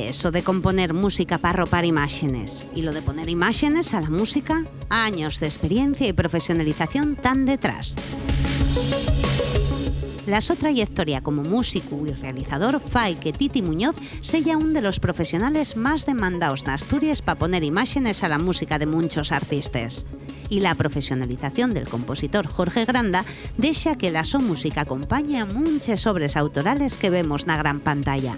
eso de componer música para ropar imágenes. Y lo de poner imágenes a la música, años de experiencia y profesionalización tan detrás. La su trayectoria como músico y realizador fai que Titi Muñoz sea un de los profesionales más demandados en Asturias para poner imágenes a la música de muchos artistas. Y la profesionalización del compositor Jorge Granda deja que la su música acompañe a muchas obras autorales que vemos na gran pantalla.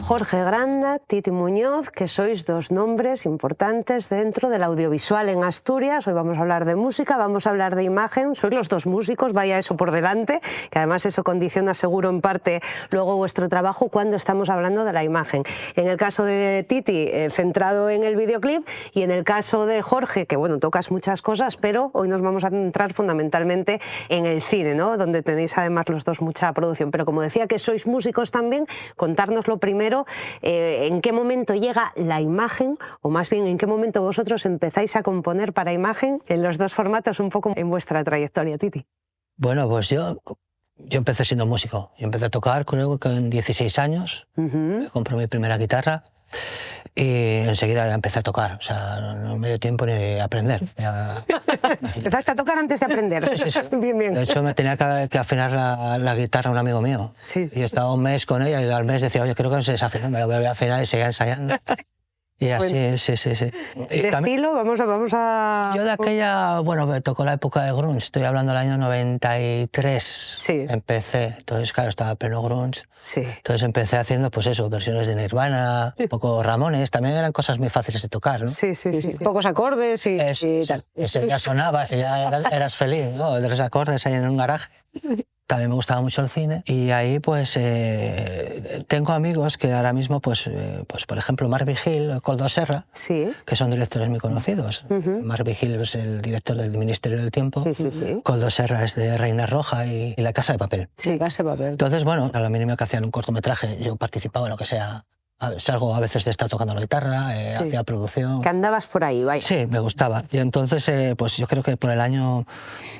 Jorge Granda, Titi Muñoz, que sois dos nombres importantes dentro del audiovisual en Asturias. Hoy vamos a hablar de música, vamos a hablar de imagen. Sois los dos músicos, vaya eso por delante, que además eso condiciona seguro en parte luego vuestro trabajo cuando estamos hablando de la imagen. En el caso de Titi, centrado en el videoclip, y en el caso de Jorge, que bueno, tocas muchas cosas, pero hoy nos vamos a centrar fundamentalmente en el cine, ¿no? Donde tenéis además los dos mucha producción. Pero como decía que sois músicos también, contárnoslo primero. ¿En qué momento llega la imagen, o más bien en qué momento vosotros empezáis a componer para imagen en los dos formatos un poco en vuestra trayectoria, Titi? Bueno, pues yo empecé siendo músico. Yo empecé a tocar creo que con 16 años, me compré mi primera guitarra y enseguida ya empecé a tocar. O sea, no me dio tiempo ni de aprender. ¿Empezaste a tocar antes de aprender? Sí. Bien, bien. De hecho, me tenía que afinar la guitarra un amigo mío. Sí. Y estaba un mes con ella y al mes decía, oye, creo que no se desafinó, me la voy a afinar y seguía ensayando. Y así, bueno, sí. ¿De estilo? Vamos a... Yo de aquella, bueno, me tocó la época de grunge, estoy hablando del año 93. Sí. Empecé, entonces claro, estaba pleno grunge. Sí. Entonces empecé haciendo, pues eso, versiones de Nirvana, un poco Ramones, también eran cosas muy fáciles de tocar, ¿no? Sí. Pocos acordes y tal. Ese ya sonabas y ya eras feliz, ¿no? De los acordes ahí en un garaje. También me gustaba mucho el cine y ahí pues tengo amigos que ahora mismo pues por ejemplo Marc Vigil, Koldo Serra, sí, que son directores muy conocidos. Marc Vigil es el director del Ministerio del Tiempo, sí. Koldo Serra es de Reina Roja y La Casa de Papel. Sí, Casa de Papel. Entonces bueno, a lo mínimo que hacían un cortometraje, yo participaba en lo que sea. Salgo a veces de estar tocando la guitarra, hacía producción. Que andabas por ahí, vaya. Sí, me gustaba. Y entonces, pues yo creo que por el año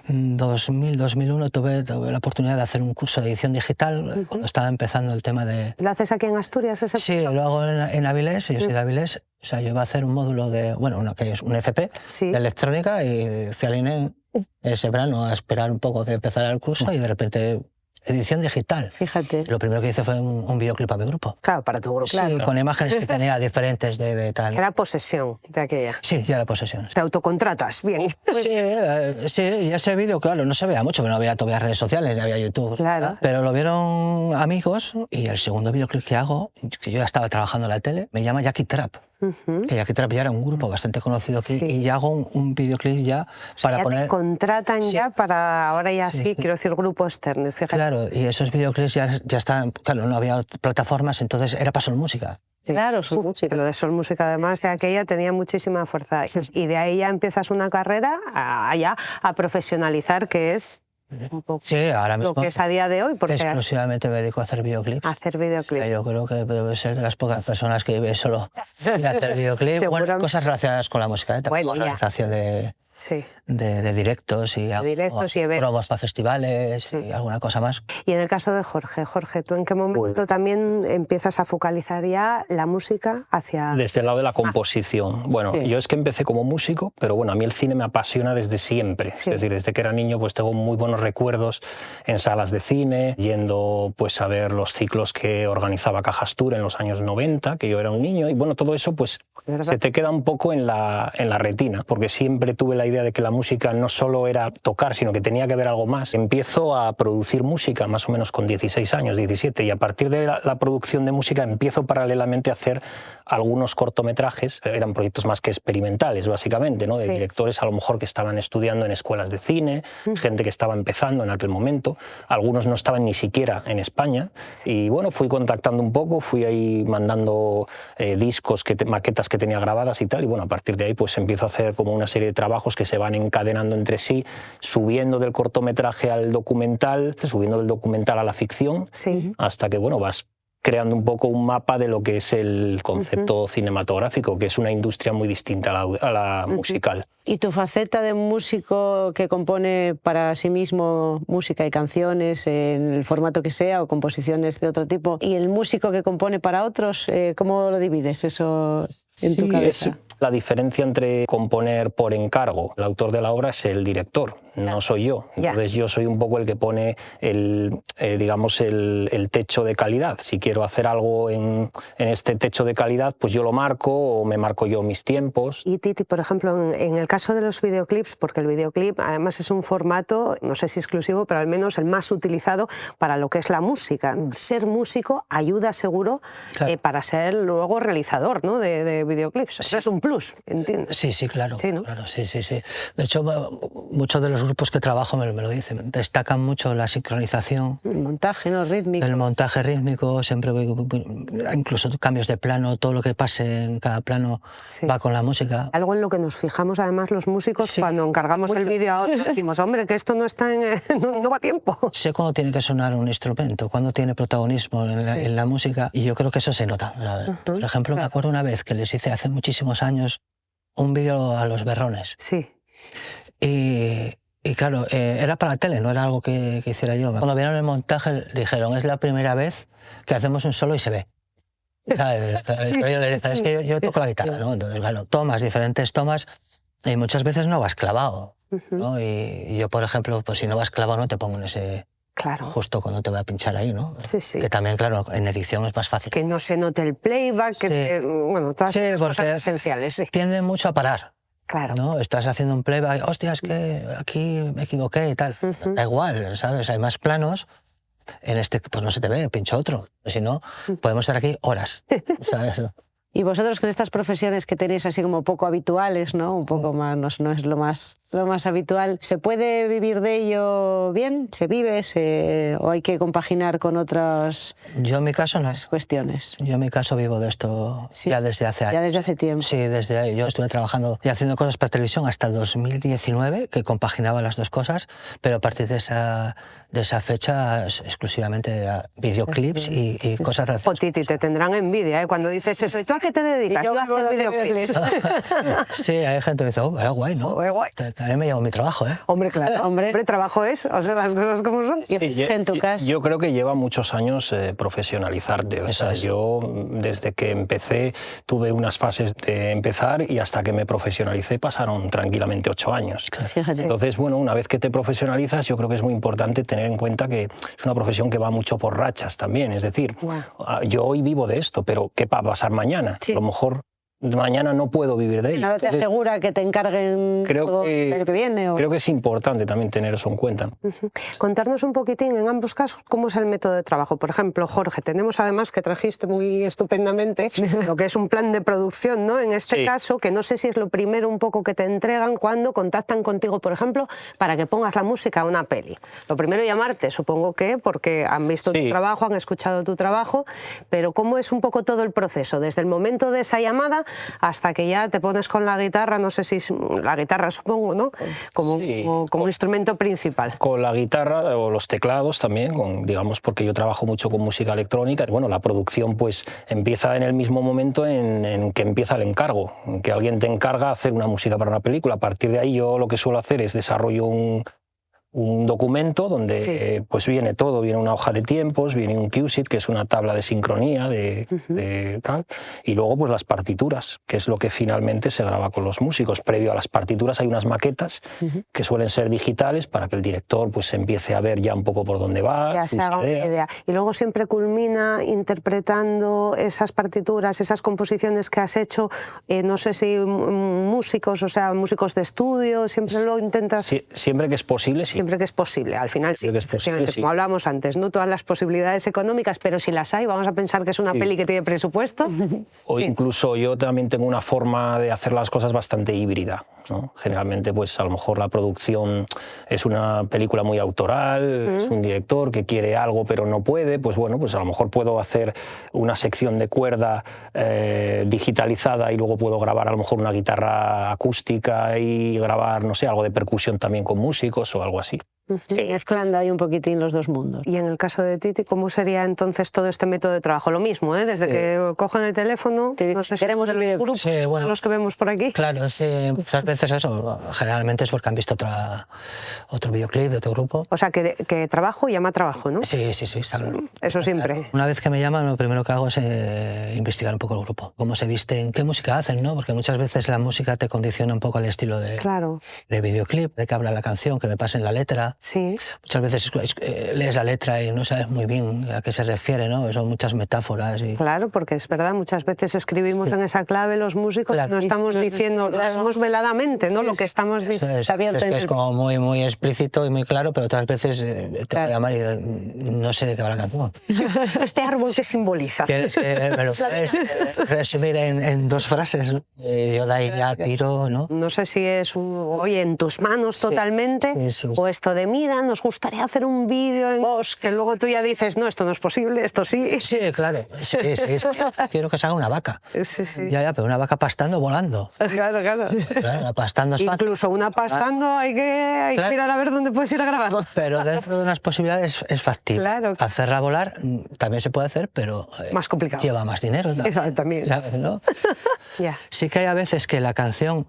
2000, 2001 tuve la oportunidad de hacer un curso de edición digital cuando estaba empezando el tema de... ¿Lo haces aquí en Asturias ese curso? Sí, lo hago en Avilés, y yo soy de Avilés. O sea, yo iba a hacer un módulo de, bueno, que es un FP de electrónica y fui a Line ese verano a esperar un poco a que empezara el curso y de repente... Edición digital. Fíjate. Lo primero que hice fue un videoclip a mi grupo. Claro, para tu grupo. Sí, claro. Con imágenes que tenía diferentes de tal. Era posesión de aquella. Sí, ya era posesión. ¿Te autocontratas? Bien. Sí, y ese vídeo, claro, no se veía mucho, pero no había todavía redes sociales, ni había YouTube. Claro. Pero lo vieron amigos y el segundo videoclip que hago, que yo ya estaba trabajando en la tele, me llama Jackie Trap. Que Jackie Trap ya era un grupo bastante conocido aquí y ya hago un videoclip ya para ya poner... te contratan ya para ahora ya sí, quiero decir grupo externo, fíjate. Claro, y esos videoclips ya están, claro, no había plataformas, entonces era para Sol Música. Sí. Claro, Sol Música. Lo de Sol Música además de aquella tenía muchísima fuerza y de ahí ya empiezas una carrera a profesionalizar, que es... Un poco ahora mismo lo que es a día de hoy. Porque exclusivamente me dedico a hacer videoclips. A hacer videoclips. O sea, yo creo que debe ser de las pocas personas que vive solo y hacer videoclips. Bueno, cosas relacionadas con la música, también con organización de directos y promos para festivales y alguna cosa más. Y en el caso de Jorge, ¿tú en qué momento también empiezas a focalizar ya la música hacia...? Desde el lado de la composición. Bueno, yo es que empecé como músico, pero bueno, a mí el cine me apasiona desde siempre. Es decir, desde que era niño pues tengo muy buenos recuerdos en salas de cine, yendo pues a ver los ciclos que organizaba Cajas Tour en los años 90, que yo era un niño, y bueno, todo eso pues se te queda un poco en la retina, porque siempre tuve la idea de que la música no solo era tocar, sino que tenía que ver algo más. Empiezo a producir música más o menos con 16 años, 17, y a partir de la producción de música empiezo paralelamente a hacer algunos cortometrajes. Eran proyectos más que experimentales, básicamente, ¿no? De directores a lo mejor que estaban estudiando en escuelas de cine, gente que estaba empezando en aquel momento. Algunos no estaban ni siquiera en España. Y bueno, fui contactando un poco, fui ahí mandando discos, maquetas que tenía grabadas y tal. Y bueno, a partir de ahí pues empiezo a hacer como una serie de trabajos que se van encadenando entre sí, subiendo del cortometraje al documental, subiendo del documental a la ficción, hasta que bueno, vas creando un poco un mapa de lo que es el concepto cinematográfico, que es una industria muy distinta a la musical. ¿Y tu faceta de músico que compone para sí mismo música y canciones en el formato que sea o composiciones de otro tipo, y el músico que compone para otros, cómo lo divides eso en tu cabeza? Es la diferencia entre componer por encargo. El autor de la obra es el director, no soy yo. Entonces yo soy un poco el que pone digamos el techo de calidad. Si quiero hacer algo en este techo de calidad, pues yo lo marco o me marco yo mis tiempos. Y Titi, por ejemplo, en el caso de los videoclips, porque el videoclip además es un formato, no sé si exclusivo, pero al menos el más utilizado para lo que es la música. Ser músico ayuda seguro para ser luego realizador, ¿no?, de videoclips. Eso es un plus, ¿entiendes? Sí, claro. Sí, ¿no? Claro, sí. De hecho, muchos de los grupos que trabajo me lo dicen. Destacan mucho la sincronización. El montaje, ¿no?, rítmico. El montaje rítmico, siempre incluso cambios de plano, todo lo que pase en cada plano va con la música. Algo en lo que nos fijamos además los músicos cuando encargamos el vídeo a otros. Decimos, hombre, que esto no está no va a tiempo. Sé cuándo tiene que sonar un instrumento, cuándo tiene protagonismo en la música, y yo creo que eso se nota. Por ejemplo, me acuerdo una vez que les hice hace muchísimos años un vídeo a Los Berrones. Sí. Y claro, era para la tele, no era algo que hiciera yo. Cuando vieron el montaje dijeron, es la primera vez que hacemos un solo y se ve. ¿Sabes? Es que yo toco la guitarra, ¿no? Entonces, claro, diferentes tomas, y muchas veces no vas clavado, ¿no? Y yo, por ejemplo, pues si no vas clavado no te pongo en ese... Claro. Justo cuando te voy a pinchar ahí, ¿no? Sí. Que también, claro, en edición es más fácil. Que no se note el playback, bueno, todas esas cosas esenciales. Sí. Tiende mucho a parar. Claro. ¿No? Estás haciendo un playback, hostia, es que aquí me equivoqué y tal. Da igual, ¿sabes? Hay más planos. En este, pues no se te ve, pincho otro. Si no, podemos estar aquí horas, ¿sabes? Y vosotros con estas profesiones que tenéis así como poco habituales, ¿no? Un poco más, no es lo más habitual. ¿Se puede vivir de ello bien? ¿Se vive? ¿O hay que compaginar con otras Yo en mi caso no. Cuestiones? Yo en mi caso vivo de esto ya desde hace años. Ya desde hace tiempo. Sí, desde ahí. Yo estuve trabajando y haciendo cosas para televisión hasta el 2019, que compaginaba las dos cosas, pero a partir de esa fecha exclusivamente a videoclips y cosas relacionadas. Titi, te tendrán envidia, ¿eh? Cuando dices eso. ¿Y tú a qué te dedicas? Yo hago videoclips. Sí, hay gente que dice, oh, vaya guay, ¿no? Guay. También me llevo mi trabajo, ¿eh? Hombre, claro. Hombre, trabajo es, o sea, las cosas como son. En tu caso. Yo creo que lleva muchos años profesionalizarte. O sea, yo desde que empecé tuve unas fases de empezar y hasta que me profesionalicé pasaron tranquilamente 8 años. Fíjate. Entonces, bueno, una vez que te profesionalizas, yo creo que es muy importante tener en cuenta que es una profesión que va mucho por rachas también. Es decir, yo hoy vivo de esto, pero ¿qué va a pasar mañana? A lo mejor mañana no puedo vivir de ello. Nada te asegura que te encarguen el año que viene. Creo que es importante también tener eso en cuenta. Contarnos un poquitín en ambos casos cómo es el método de trabajo. Por ejemplo, Jorge, tenemos además que trajiste muy estupendamente lo que es un plan de producción, ¿no? En este caso, que no sé si es lo primero un poco que te entregan cuando contactan contigo, por ejemplo, para que pongas la música a una peli. Lo primero llamarte, supongo que porque han visto tu trabajo, han escuchado tu trabajo, pero ¿cómo es un poco todo el proceso? Desde el momento de esa llamada hasta que ya te pones con la guitarra, no sé si es la guitarra, supongo, ¿no? Como instrumento principal. Con la guitarra o los teclados también, digamos, porque yo trabajo mucho con música electrónica. Bueno, la producción pues empieza en el mismo momento en que empieza el encargo, en que alguien te encarga hacer una música para una película. A partir de ahí yo lo que suelo hacer es desarrollo un documento donde pues viene todo, viene una hoja de tiempos, viene un cue-sheet, que es una tabla de sincronía de tal, y luego pues las partituras, que es lo que finalmente se graba con los músicos. Previo a las partituras hay unas maquetas que suelen ser digitales para que el director pues empiece a ver ya un poco por dónde va. Ya se haga una idea. Y luego siempre culmina interpretando esas partituras, esas composiciones que has hecho, no sé si músicos, o sea, músicos de estudio, siempre lo intentas... Siempre que es posible, sí. Siempre que es posible, al final sí, posible, como hablábamos antes, no todas las posibilidades económicas, pero si las hay, vamos a pensar que es una peli que tiene presupuesto. O incluso yo también tengo una forma de hacer las cosas bastante híbrida, ¿no? Generalmente pues a lo mejor la producción es una película muy autoral, es un director que quiere algo pero no puede, pues bueno, pues a lo mejor puedo hacer una sección de cuerda digitalizada y luego puedo grabar a lo mejor una guitarra acústica y grabar, no sé, algo de percusión también con músicos o algo así. Sí, mezclando ahí un poquitín los dos mundos. Y en el caso de Titi, ¿cómo sería entonces todo este método de trabajo? Lo mismo, ¿eh? Desde que cogen el teléfono, no sé si queremos de los grupos, los que vemos por aquí. Claro, sí, muchas veces eso, generalmente es porque han visto otro videoclip de otro grupo. O sea, que trabajo llama trabajo, ¿no? Sí. Eso siempre. Una vez que me llaman, lo primero que hago es investigar un poco el grupo, cómo se visten, qué música hacen, ¿no? Porque muchas veces la música te condiciona un poco al estilo de videoclip, de qué habla la canción, que me pasen la letra. Sí. Muchas veces lees la letra y no sabes muy bien a qué se refiere, ¿no? Son muchas metáforas. Claro, porque es verdad, muchas veces escribimos en esa clave los músicos, no estamos diciendo, lo hacemos veladamente, ¿no? Lo que estamos diciendo. Es que es como muy explícito y muy claro, pero otras veces te voy a llamar y no sé de qué va la canción. Este árbol que simboliza. ¿Quieres que me lo puedes resumir en 2 frases? Yo de ahí ya tiro, ¿no? No sé si es oye, en tus manos totalmente, o esto de mira, nos gustaría hacer un vídeo en vos, que luego tú ya dices, no, esto no es posible, esto sí. Sí, claro. Sí. Quiero que se haga una vaca. Sí. Ya, pero una vaca pastando volando. Claro. Claro, pastando es fácil. Incluso una pastando hay que mirar a ver dónde puedes ir a grabar. Pero dentro de unas posibilidades es factible. Claro. Hacerla volar también se puede hacer, pero más complicado. Lleva más dinero. También. ¿Sabes, no? Sí que hay a veces que la canción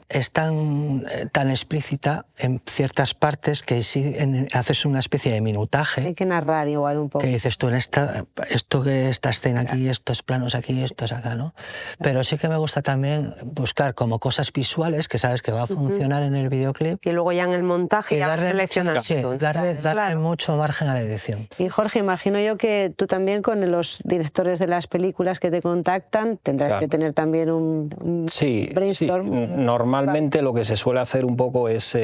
es tan explícita en ciertas partes que sí haces una especie de minutaje. Hay que narrar igual un poco. Que dices tú, esta escena aquí, estos planos aquí, estos acá, ¿no? Pero sí que me gusta también buscar como cosas visuales que sabes que va a funcionar en el videoclip. Y luego ya en el montaje ya seleccionar. Sí, darle mucho margen a la edición. Y Jorge, imagino yo que tú también con los directores de las películas que te contactan tendrás que tener también un brainstorm. Sí. Normalmente lo que se suele hacer un poco es,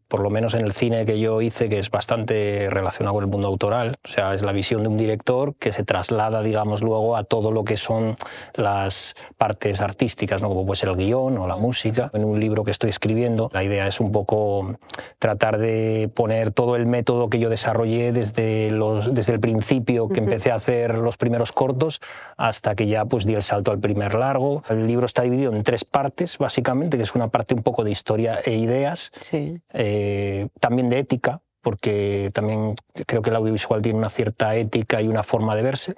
por lo menos en el cine que yo hice, que es bastante relacionado con el mundo autoral, o sea, es la visión de un director que se traslada, digamos, luego a todo lo que son las partes artísticas, ¿no? Como puede ser el guión o la música. En un libro que estoy escribiendo, la idea es un poco tratar de poner todo el método que yo desarrollé desde el principio que empecé a hacer los primeros cortos hasta que ya pues di el salto al primer largo. El libro está dividido en 3 partes, básicamente, que es una parte un poco de historia e ideas, también de ética, porque también creo que el audiovisual tiene una cierta ética y una forma de verse.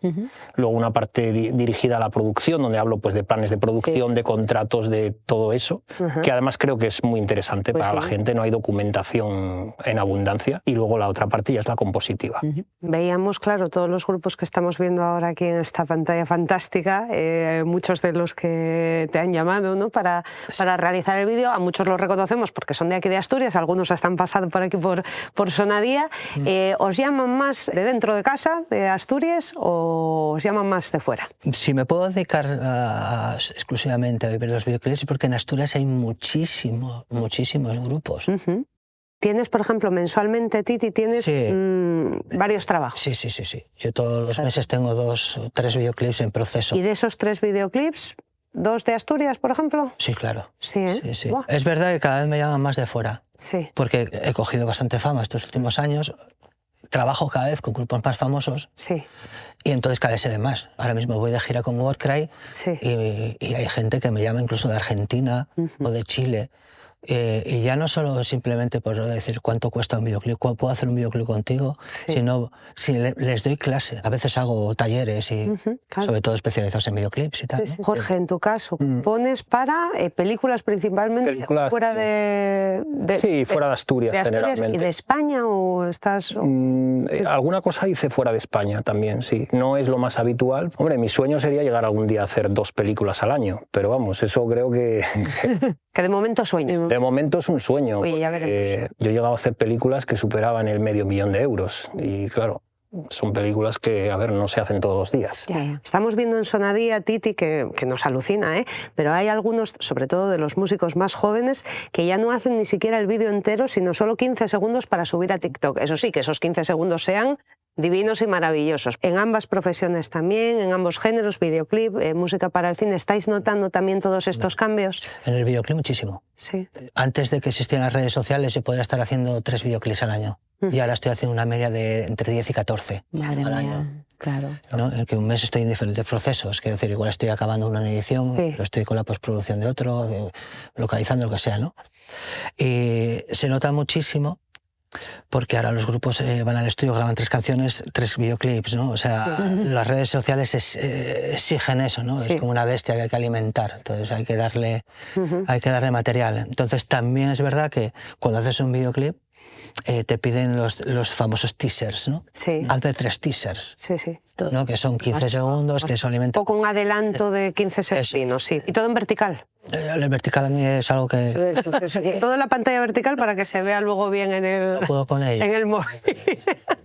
Luego una parte dirigida a la producción, donde hablo pues, de planes de producción, de contratos, de todo eso, que además creo que es muy interesante para la gente, no hay documentación en abundancia. Y luego la otra parte ya es la compositiva. Veíamos, claro, todos los grupos que estamos viendo ahora aquí en esta pantalla fantástica, muchos de los que te han llamado, ¿no? para realizar el vídeo, a muchos los reconocemos porque son de aquí de Asturias, algunos hasta han pasado por aquí por Sonadía. ¿Os llaman más de dentro de casa, de Asturias, o os llaman más de fuera? Si me puedo dedicar exclusivamente a ver los videoclips, porque en Asturias hay muchísimos grupos. ¿Tienes, por ejemplo, mensualmente, Titi, tienes varios trabajos? Sí. Yo todos los meses tengo 2 o 3 videoclips en proceso. ¿Y de esos 3 videoclips, 2 de Asturias, por ejemplo? Sí, claro. Sí. Es verdad que cada vez me llaman más de fuera. Sí. Porque he cogido bastante fama estos últimos años. Trabajo cada vez con grupos más famosos. Sí. Y entonces cada vez se ve más. Ahora mismo voy de gira con Warcry y hay gente que me llama incluso de Argentina o de Chile. Y ya no solo simplemente por decir cuánto cuesta un videoclip, puedo hacer un videoclip contigo, sino si les doy clase. A veces hago talleres y sobre todo especializados en videoclips y tal. ¿No? Jorge, en tu caso, pones para películas principalmente fuera de fuera de Asturias, generalmente. ¿Y de España o estás...? Alguna cosa hice fuera de España también, sí. No es lo más habitual. Hombre, mi sueño sería llegar algún día a hacer 2 películas al año, pero vamos, eso creo que... Que de momento sueño. De momento es un sueño. Oye, ya veremos. Yo he llegado a hacer películas que superaban el $500.000 euros y claro, son películas que, a ver, no se hacen todos los días. Estamos viendo en Sonadía, Titi, que nos alucina, pero hay algunos, sobre todo de los músicos más jóvenes, que ya no hacen ni siquiera el vídeo entero, sino solo 15 segundos para subir a TikTok. Eso sí, que esos 15 segundos sean divinos y maravillosos. En ambas profesiones también, en ambos géneros, videoclip, música para el cine, ¿estáis notando también todos estos cambios? En el videoclip muchísimo. Sí. Antes de que existieran las redes sociales yo podía estar haciendo 3 videoclips al año. Y ahora estoy haciendo una media de entre 10 y 14 al año. Claro. ¿No? En que un mes estoy en diferentes procesos, quiero decir, igual estoy acabando una edición, pero estoy con la postproducción de otro, localizando lo que sea, ¿no? Y se nota muchísimo Porque ahora los grupos van al estudio, graban 3 canciones, 3 videoclips, ¿no? O sea, las redes sociales exigen eso, ¿no? Es como una bestia que hay que alimentar, entonces hay que darle material. Entonces también es verdad que cuando haces un videoclip te piden los famosos teasers, ¿no? Sí. Hazme 3 teasers. Sí, sí. ¿No? Que son 15 segundos, que eso alimenta... Un poco un adelanto de 15 segundos, sí. Y todo en vertical. El vertical a mí es algo que... Todo en la pantalla vertical para que se vea luego bien en el... Puedo con ello. En el móvil.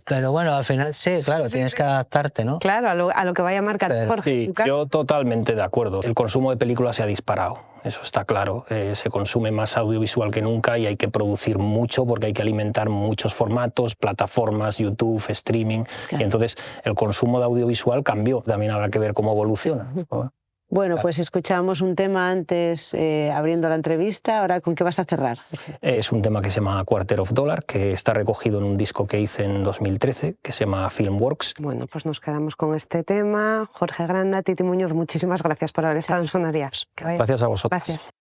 Pero bueno, al final sí, claro, tienes que adaptarte, ¿no? Claro, a lo que vaya a marcar. Sí, yo totalmente de acuerdo. El consumo de películas se ha disparado, eso está claro. Se consume más audiovisual que nunca y hay que producir mucho porque hay que alimentar muchos formatos, plataformas, YouTube, streaming. Claro. Y entonces el consumo de audiovisual cambió. También habrá que ver cómo evoluciona. Bueno, pues escuchábamos un tema antes abriendo la entrevista. Ahora, ¿con qué vas a cerrar? Es un tema que se llama Quarter of Dollar, que está recogido en un disco que hice en 2013, que se llama Filmworks. Bueno, pues nos quedamos con este tema. Jorge Granda, Titi Muñoz, muchísimas gracias por haber estado en Sonarías. Gracias a vosotros. Gracias.